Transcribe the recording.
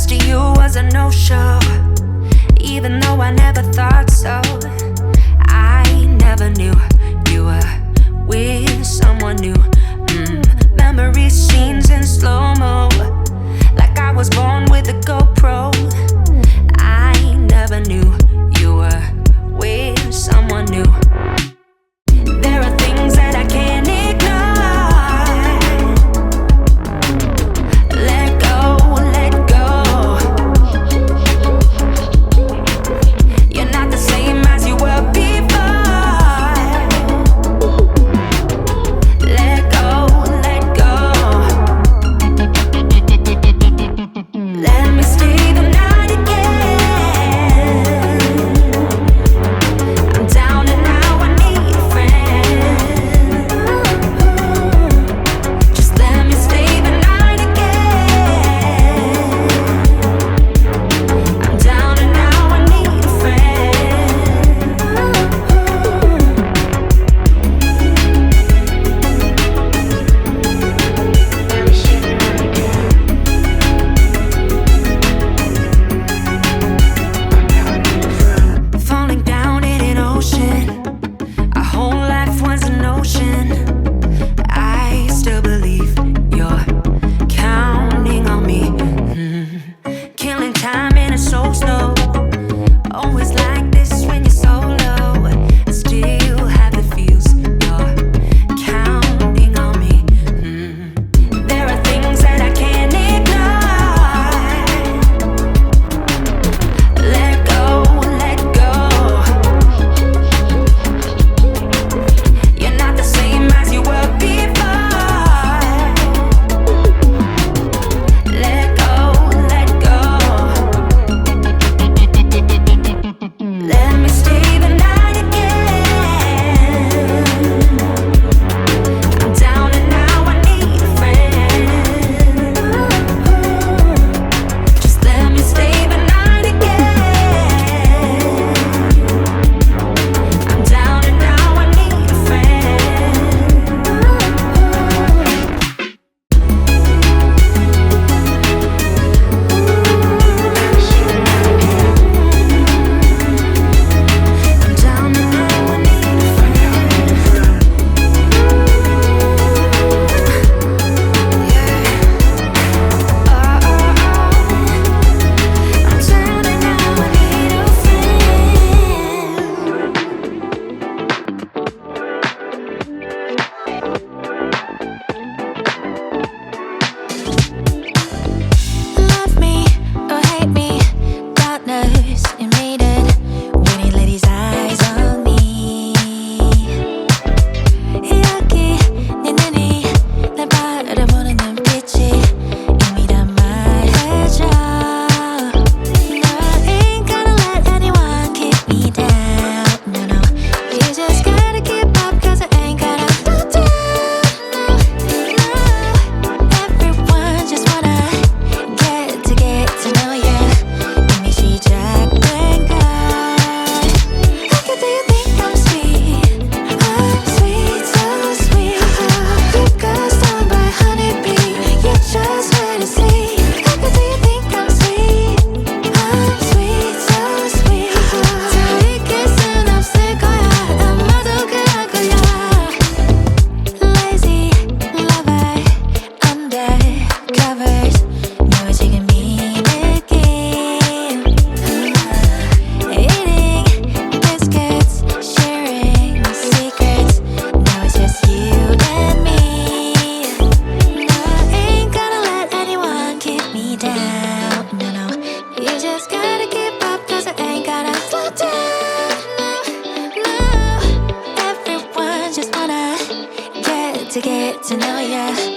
to you was a no-show, even though I never thought so. I never knew you were with someone new. Memory scenes in slow-mo, like I was born with a GoPro. I never knew you were with someone new. There are things that I can't ignore. Let go, let go. You're not the same as you were before. Let go, let go. Let me stay the night again. I'm down and now I need a friend. Just let me stay the night again. I'm down and now I need a friend. Falling down in an ocean, our whole life was an ocean. I still believe you're counting on me. Killing time in a soul snow. Always like this when you're solo. I still have the feels. You're counting on me. There are things that I can't ignore. Let go, let go. You're not the same as you were before. Let go, let go. Let me stay the night again. I'm down and now I need a friend. Just let me stay the night again. I'm down and now I need a friend. I'm down and now I need a friend. Yeah. I'm down and now I need a Love me or hate me, God knows you made it when he laid his eyes on me. 여기 네 눈이 날 바라보는 눈빛이 이미 다 말해줘. No, I ain't gonna let anyone keep me down. No, no, you just gotta keep up 'cause I ain't gonna slow down. No, everyone just wanna get to know ya. 이미 시작된 걸. Look at, do you think I'm sweet? I'm sweet, so sweet. You got stung by honeybee. You just wait and see. Look at, do you think I'm sweet? I'm sweet, so sweet. 저희 kiss은 없을 거야. 아마도 그럴 거야. Lazy lover, undercovers. 너 지금 이 느낌. Eating biscuits, sharing secrets. Now it's just you and me. No, I ain't gonna let anyone keep me down. No, no, you just gotta keep up 'cause I ain't gonna slow down. No, no, everyone just wanna get to know ya.